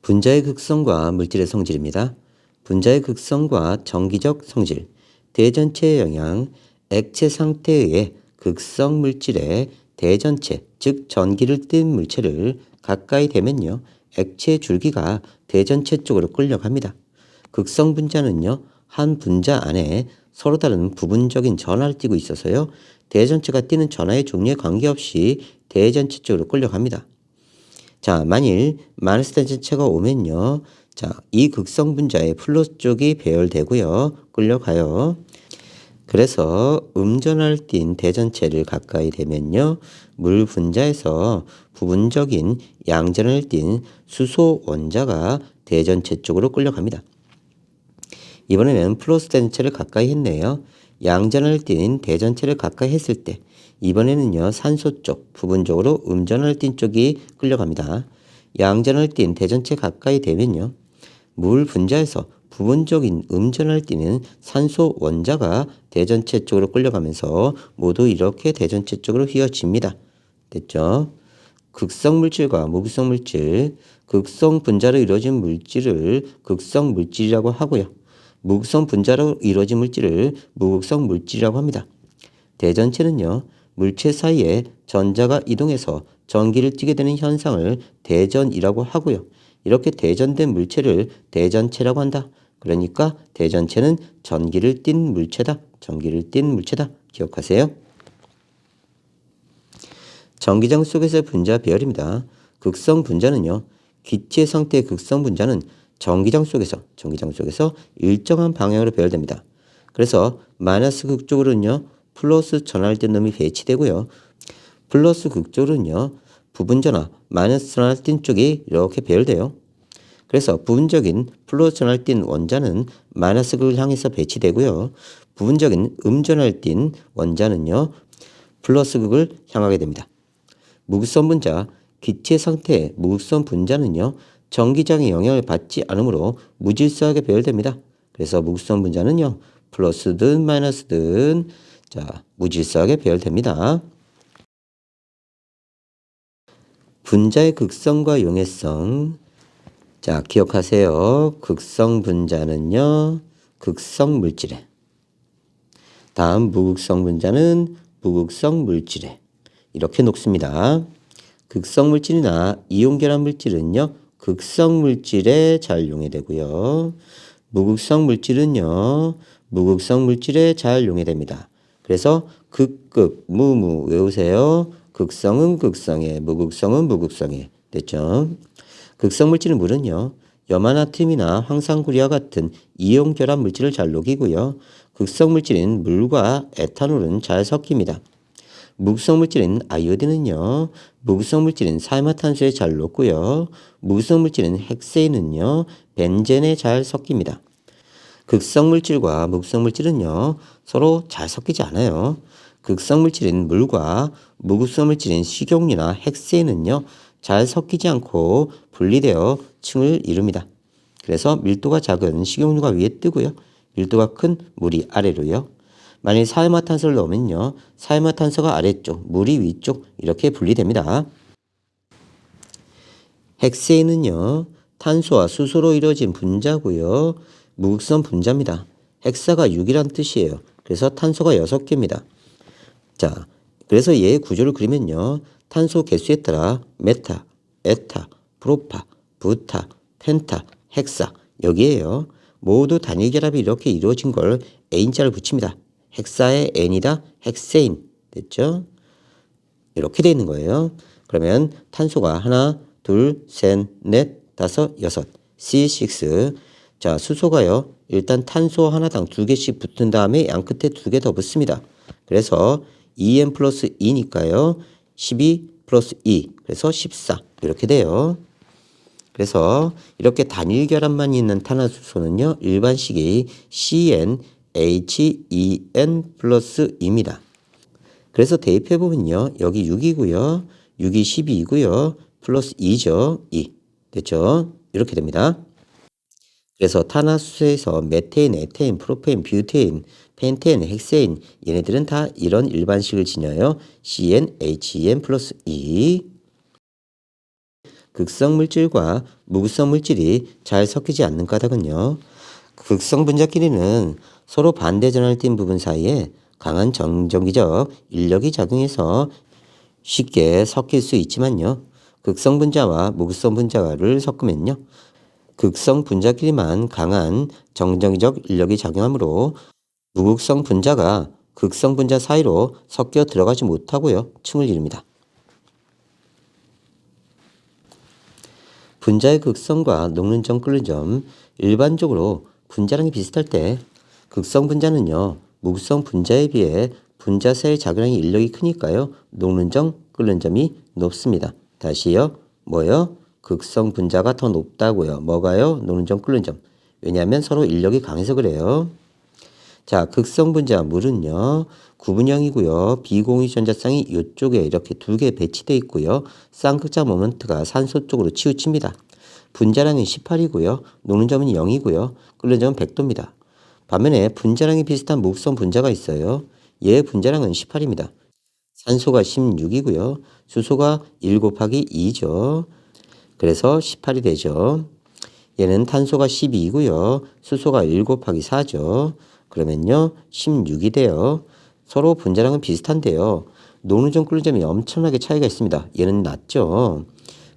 분자의 극성과 물질의 성질입니다. 분자의 극성과 정기적 성질, 대전체의 영향, 액체 상태의 극성 물질의 대전체, 즉 전기를 띤 물체를 가까이 대면요, 액체 줄기가 대전체 쪽으로 끌려갑니다. 극성 분자는요, 한 분자 안에 서로 다른 부분적인 전하를 띠고 있어서요, 대전체가 띠는 전하의 종류에 관계없이 대전체 쪽으로 끌려갑니다. 자, 만일 마이너스 대전체가 오면요, 자, 이 극성 분자의 플러스 쪽이 배열되고요, 끌려가요. 그래서 음전하를 띤 대전체를 가까이 대면요, 물 분자에서 부분적인 양전을 띤 수소 원자가 대전체 쪽으로 끌려갑니다. 이번에는 플러스 대전체를 가까이 했네요. 양전을 띤 대전체를 가까이 했을 때 이번에는요, 산소 쪽, 부분적으로 음전을 띤 쪽이 끌려갑니다. 양전을 띤 대전체 가까이 되면요, 물 분자에서 부분적인 음전을 띠는 산소 원자가 대전체 쪽으로 끌려가면서 모두 이렇게 대전체 쪽으로 휘어집니다. 됐죠? 극성 물질과 무극성 물질, 극성 분자로 이루어진 물질을 극성 물질이라고 하고요. 무극성 분자로 이루어진 물질을 무극성 물질이라고 합니다. 대전체는요, 물체 사이에 전자가 이동해서 전기를 띠게 되는 현상을 대전이라고 하고요. 이렇게 대전된 물체를 대전체라고 한다. 그러니까 대전체는 전기를 띤 물체다. 전기를 띤 물체다. 기억하세요. 전기장 속에서의 분자 배열입니다. 극성 분자는요, 기체 상태의 극성 분자는 전기장 속에서 일정한 방향으로 배열됩니다. 그래서 마이너스 극쪽으로는요, 플러스 전하를 띤 놈이 배치되고요. 플러스 극쪽으로는요, 부분 전하, 마이너스 전하를 띤 쪽이 이렇게 배열돼요. 그래서 부분적인 플러스 전하를 띤 원자는 마이너스 극을 향해서 배치되고요. 부분적인 음전하를 띤 원자는요, 플러스 극을 향하게 됩니다. 무극성 분자, 기체 상태의 무극성 분자는요, 전기장의 영향을 받지 않으므로 무질서하게 배열됩니다. 그래서 무극성 분자는요, 플러스든 마이너스든 자, 무질서하게 배열됩니다. 분자의 극성과 용해성. 자, 기억하세요. 극성 분자는요, 극성 물질에. 다음 무극성 분자는 무극성 물질에. 이렇게 놓습니다. 극성 물질이나 이온결합 물질은요, 극성 물질에 잘 용해되고요. 무극성 물질은요, 무극성 물질에 잘 용해됩니다. 그래서 극극, 무무 외우세요. 극성은 극성에, 무극성은 무극성에. 됐죠? 극성 물질은 물은요, 염화나트륨이나 황산구리와 같은 이온 결합 물질을 잘 녹이고요. 극성 물질인 물과 에탄올은 잘 섞입니다. 무극성 물질인 아이오딘은요, 무극성 물질인 산화탄소에 잘 녹고요. 무극성 물질인 헥세인은요, 벤젠에 잘 섞입니다. 극성 물질과 무극성 물질은요, 서로 잘 섞이지 않아요. 극성 물질인 물과 무극성 물질인 식용유나 헥세인은요, 잘 섞이지 않고 분리되어 층을 이룹니다. 그래서 밀도가 작은 식용유가 위에 뜨고요. 밀도가 큰 물이 아래로요. 만일 사이화탄소를 넣으면요, 사이화탄소가 아래쪽, 물이 위쪽 이렇게 분리됩니다. 헥세인은요, 탄소와 수소로 이루어진 분자고요. 무극성 분자입니다. 헥사가 6이란 뜻이에요. 그래서 탄소가 6개입니다. 자, 그래서 얘의 구조를 그리면요, 탄소 개수에 따라 메타, 에타, 프로파, 부타, 펜타, 헥사 여기에요. 모두 단일 결합이 이렇게 이루어진 걸 N자를 붙입니다. 헥사의 N이다. 헥세인. 됐죠? 이렇게 되어 있는 거예요. 그러면 탄소가 하나, 둘, 셋, 넷, 다섯, 여섯. C6. 자, 수소가요. 일단 탄소 하나당 2개씩 붙은 다음에 양 끝에 2개 더 붙습니다. 그래서 2n 플러스 2니까요. 12 플러스 2. 그래서 14. 이렇게 돼요. 그래서 이렇게 단일 결합만 있는 탄화수소는요, 일반식이 CnHen 플러스 2입니다. 그래서 대입해보면요, 여기 6이고요, 6이 12이고요, 플러스 2죠, 2. 됐죠? 이렇게 됩니다. 그래서 탄화수소에서 메테인, 에테인, 프로페인, 뷰테인, 펜테인, 헥세인 얘네들은 다 이런 일반식을 지녀요. CnHen 플러스 2. 극성 물질과 무극성 물질이 잘 섞이지 않는 까닭은요. 극성 분자끼리는 서로 반대 전하를 띤 부분 사이에 강한 정전기적 인력이 작용해서 쉽게 섞일 수 있지만요. 극성 분자와 무극성 분자를 섞으면요. 극성 분자끼리만 강한 정전기적 인력이 작용하므로 무극성 분자가 극성 분자 사이로 섞여 들어가지 못하고요. 층을 이룹니다. 분자의 극성과 녹는 점, 끓는 점, 일반적으로 분자량이 비슷할 때 극성 분자는요. 무극성 분자에 비해 분자 사이의 작용량이 인력이 크니까요. 녹는 점, 끓는 점이 높습니다. 다시요. 뭐요? 극성 분자가 더 높다고요. 뭐가요? 녹는 점, 끓는 점. 왜냐하면 서로 인력이 강해서 그래요. 자, 극성 분자 물은요. 구분형이고요. 비공유 전자쌍이 이쪽에 이렇게 두 개 배치되어 있고요. 쌍극자 모먼트가 산소 쪽으로 치우칩니다. 분자량은 18이고요. 녹는 점은 0이고요. 끓는 점은 100도입니다. 반면에 분자량이 비슷한 무극성 분자가 있어요. 얘의 분자량은 18입니다. 산소가 16이고요. 수소가 1 곱하기 2죠. 그래서 18이 되죠. 얘는 탄소가 12이고요. 수소가 1 곱하기 4죠. 그러면요. 16이 돼요. 서로 분자량은 비슷한데요. 녹는 점, 끓는 점이 엄청나게 차이가 있습니다. 얘는 낮죠.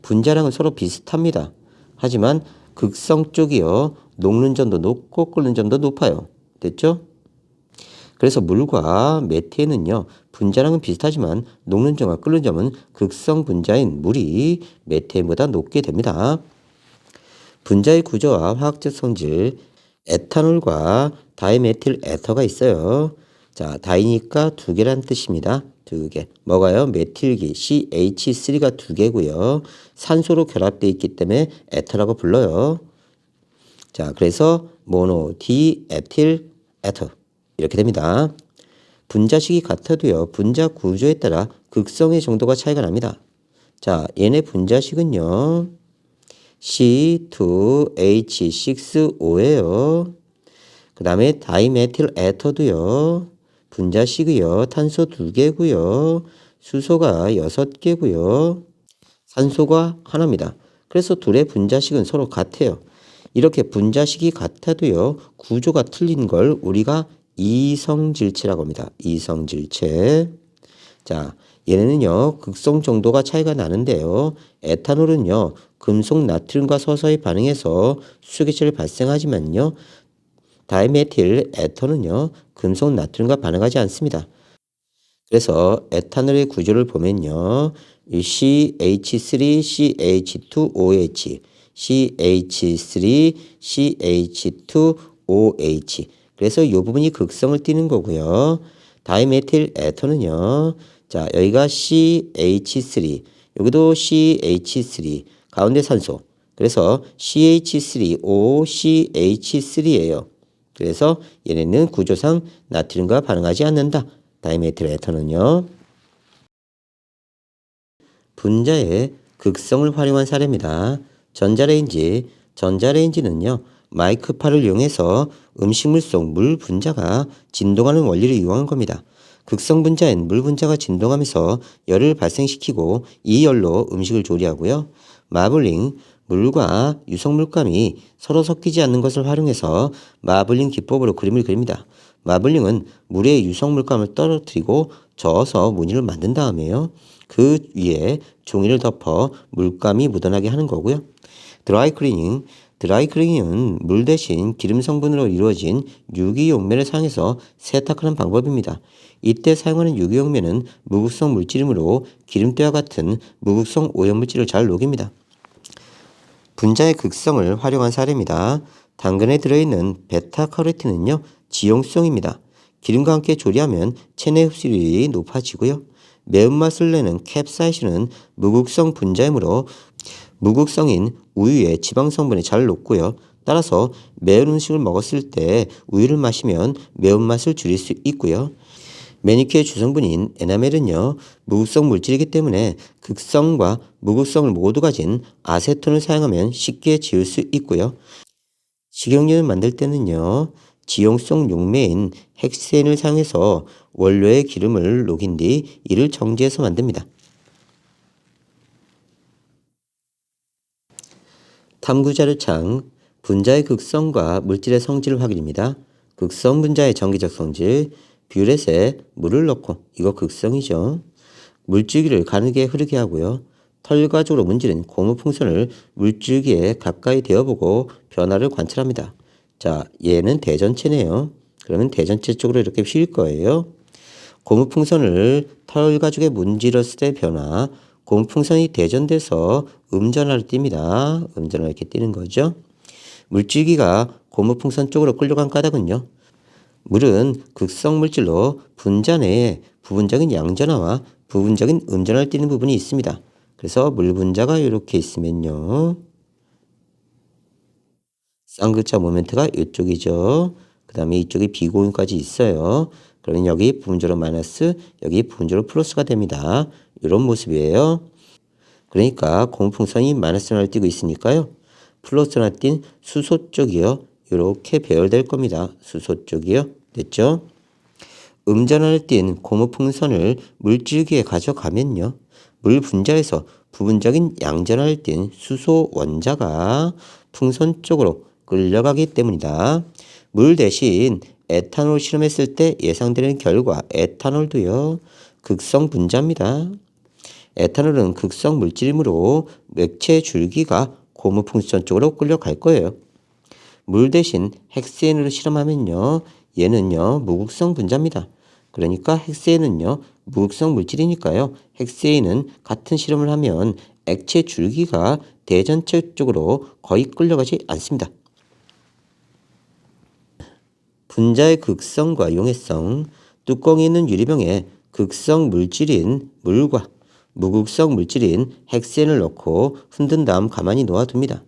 분자량은 서로 비슷합니다. 하지만 극성 쪽이요. 녹는 점도 높고 끓는 점도 높아요. 됐죠? 그래서 물과 메테는요. 분자량은 비슷하지만 녹는 점과 끓는 점은 극성 분자인 물이 메테보다 높게 됩니다. 분자의 구조와 화학적 성질, 에탄올과 다이메틸 에터가 있어요. 자, 다이니까 두 개란 뜻입니다. 두 개. 뭐가요? 메틸기 CH3가 두 개고요. 산소로 결합되어 있기 때문에 에터라고 불러요. 자, 그래서 모노 디에틸 에터 이렇게 됩니다. 분자식이 같아도요. 분자 구조에 따라 극성의 정도가 차이가 납니다. 자, 얘네 분자식은요. C2H6O예요. 그 다음에 다이메틸 에터도요. 분자식이요. 탄소 2개고요. 수소가 6개고요. 산소가 하나입니다. 그래서 둘의 분자식은 서로 같아요. 이렇게 분자식이 같아도요. 구조가 틀린 걸 우리가 이성질체라고 합니다. 이성질체. 자, 얘네는요. 극성 정도가 차이가 나는데요. 에탄올은요. 금속 나트륨과 서서히 반응해서 수소기체를 발생하지만요. 다이메틸 에터는요. 금속 나트륨과 반응하지 않습니다. 그래서 에탄올의 구조를 보면요. 이 CH3CH2OH, CH3CH2OH. 그래서 이 부분이 극성을 띠는 거고요. 다이메틸 에터는요. 자, 여기가 CH3, 여기도 CH3, 가운데 산소. 그래서 CH3OCH3예요. 그래서 얘네는 구조상 나트륨과 반응하지 않는다. 다이메틸 에터는요. 분자의 극성을 활용한 사례입니다. 전자레인지. 전자레인지는요. 마이크파를 이용해서 음식물 속 물 분자가 진동하는 원리를 이용한 겁니다. 극성 분자엔 물 분자가 진동하면서 열을 발생시키고 이 열로 음식을 조리하고요. 마블링, 물과 유성물감이 서로 섞이지 않는 것을 활용해서 마블링 기법으로 그림을 그립니다. 마블링은 물에 유성물감을 떨어뜨리고 저어서 무늬를 만든 다음에요. 그 위에 종이를 덮어 물감이 묻어나게 하는 거고요. 드라이클리닝. 드라이클리닝은 물 대신 기름 성분으로 이루어진 유기용면을 사용해서 세탁하는 방법입니다. 이때 사용하는 유기용면은 무극성 물질이므로 기름때와 같은 무극성 오염물질을 잘 녹입니다. 분자의 극성을 활용한 사례입니다. 당근에 들어있는 베타카로틴은요. 지용성입니다. 기름과 함께 조리하면 체내 흡수율이 높아지고요. 매운맛을 내는 캡사이신은 무극성 분자이므로 무극성인 우유의 지방 성분이 잘 녹고요. 따라서 매운 음식을 먹었을 때 우유를 마시면 매운맛을 줄일 수 있고요. 매니큐어의 주성분인 에나멜은요. 무극성 물질이기 때문에 극성과 무극성을 모두 가진 아세톤을 사용하면 쉽게 지울 수 있고요. 식용유를 만들 때는요. 지용성 용매인 헥센을 사용해서 원료의 기름을 녹인 뒤 이를 정제해서 만듭니다. 탐구자료창 분자의 극성과 물질의 성질 확인입니다. 극성 분자의 정기적 성질, 뷰렛에 물을 넣고 이거 극성이죠. 물줄기를 가늘게 흐르게 하고요. 털가죽으로 문지른 고무풍선을 물줄기에 가까이 대어보고 변화를 관찰합니다. 자, 얘는 대전체네요. 그러면 대전체 쪽으로 이렇게 휠 거예요. 고무풍선을 털가죽에 문질렀을 때 변화, 고무풍선이 대전돼서 음전하로 뜁니다. 음전하로 이렇게 뛰는 거죠. 물줄기가 고무풍선 쪽으로 끌려간 까닭은요. 물은 극성 물질로 분자 내에 부분적인 양전하와 부분적인 음전하를 띠는 부분이 있습니다. 그래서 물 분자가 이렇게 있으면요. 쌍극자 모멘트가 이쪽이죠. 그 다음에 이쪽에 비공유까지 있어요. 그러면 여기 부분적으로 마이너스, 여기 부분적으로 플러스가 됩니다. 이런 모습이에요. 그러니까 고무풍선이 마이너스 하나를 띄고 있으니까요. 플러스 하나 띈 수소 쪽이요. 이렇게 배열될 겁니다. 수소 쪽이요. 됐죠? 음전하를 띤 고무풍선을 물줄기에 가져가면요. 물 분자에서 부분적인 양전하를 띤 수소 원자가 풍선 쪽으로 끌려가기 때문이다. 물 대신 에탄올 실험했을 때 예상되는 결과 에탄올도요. 극성 분자입니다. 에탄올은 극성 물질이므로 액체 줄기가 고무풍선 쪽으로 끌려갈 거예요. 물 대신 헥세인으로 실험하면요. 얘는요. 무극성 분자입니다. 그러니까 헥세인은요. 무극성 물질이니까요. 헥세인은 같은 실험을 하면 액체 줄기가 대전체 쪽으로 거의 끌려가지 않습니다. 분자의 극성과 용해성, 뚜껑이 있는 유리병에 극성 물질인 물과 무극성 물질인 헥세인을 넣고 흔든 다음 가만히 놓아둡니다.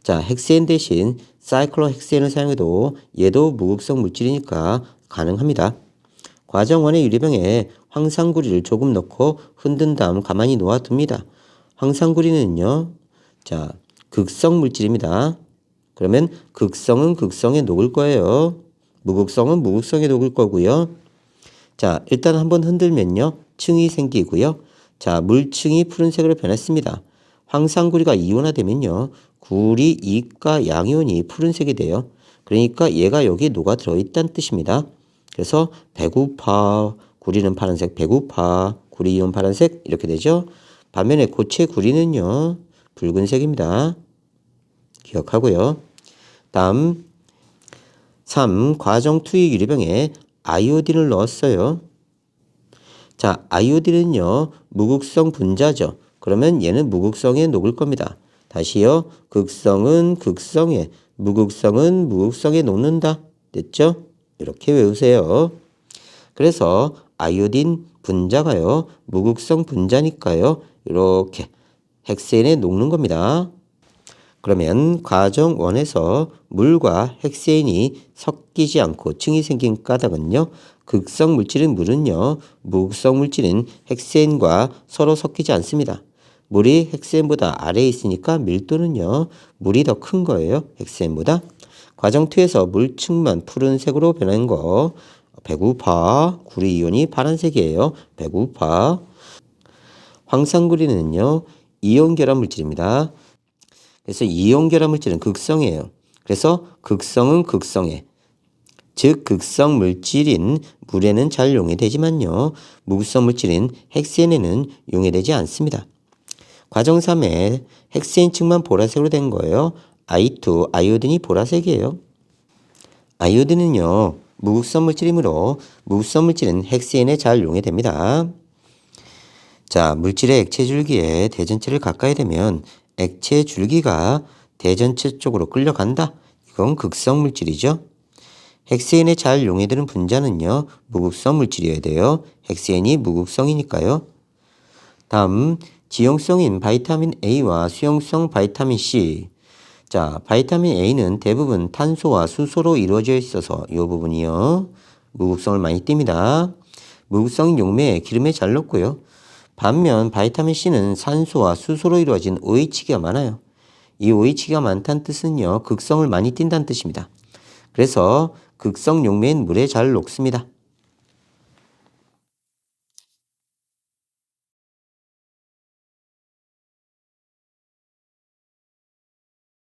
자, 헥세인 대신 사이클로헥세인을 사용해도 얘도 무극성 물질이니까 가능합니다. 과정 1의 유리병에 황산구리를 조금 넣고 흔든 다음 가만히 놓아둡니다. 황산구리는요, 자, 극성 물질입니다. 그러면 극성은 극성에 녹을 거예요. 무극성은 무극성에 녹을 거고요. 자, 일단 한번 흔들면요, 층이 생기고요. 자, 물층이 푸른색으로 변했습니다. 황산구리가 이온화되면요, 구리 이가 양이온이 푸른색이 돼요. 그러니까 얘가 여기 녹아 들어있다는 뜻입니다. 그래서 배고파, 구리는 파란색, 배고파, 구리 이온 파란색 이렇게 되죠. 반면에 고체 구리는요, 붉은색입니다. 기억하고요. 다음 3. 과정 2의 유리병에 아이오딘을 넣었어요. 자, 아이오딘은요, 무극성 분자죠. 그러면 얘는 무극성에 녹을 겁니다. 다시요. 극성은 극성에, 무극성은 무극성에 녹는다. 됐죠? 이렇게 외우세요. 그래서 아이오딘 분자가요. 무극성 분자니까요. 이렇게 헥세인에 녹는 겁니다. 그러면 과정 1에서 물과 헥세인이 섞이지 않고 층이 생긴 까닭은요. 극성 물질인 물은요. 무극성 물질인 헥세인과 서로 섞이지 않습니다. 물이 헥세인보다 아래에 있으니까 밀도는요. 물이 더 큰 거예요. 헥세인보다. 과정 2에서 물층만 푸른색으로 변한 거. 배고파. 구리 이온이 파란색이에요. 배고파. 황산구리는요. 이온 결합 물질입니다. 그래서 이온 결합 물질은 극성이에요. 그래서 극성은 극성에, 즉 극성 물질인 물에는 잘 용해되지만요. 무극성 물질인 헥세인에는 용해되지 않습니다. 과정 3에 헥세인 층만 보라색으로 된 거예요. I2, 아이오딘이 보라색이에요. 아이오딘은요. 무극성 물질이므로 무극성 물질은 헥세인에 잘 용해됩니다. 자, 물질의 액체 줄기에 대전체를 가까이 대면 액체 줄기가 대전체 쪽으로 끌려간다. 이건 극성 물질이죠. 헥세인에 잘 용해되는 분자는요. 무극성 물질이어야 돼요. 헥세인이 무극성이니까요. 다음 지용성인 바이타민 A와 수용성 바이타민 C. 자, 바이타민 A는 대부분 탄소와 수소로 이루어져 있어서 이 부분이요. 무극성을 많이 띱니다. 무극성인 용매에 기름에 잘 녹고요. 반면 바이타민 C는 산소와 수소로 이루어진 OH가 많아요. 이 OH가 많다는 뜻은요. 극성을 많이 띈다는 뜻입니다. 그래서 극성 용매인 물에 잘 녹습니다.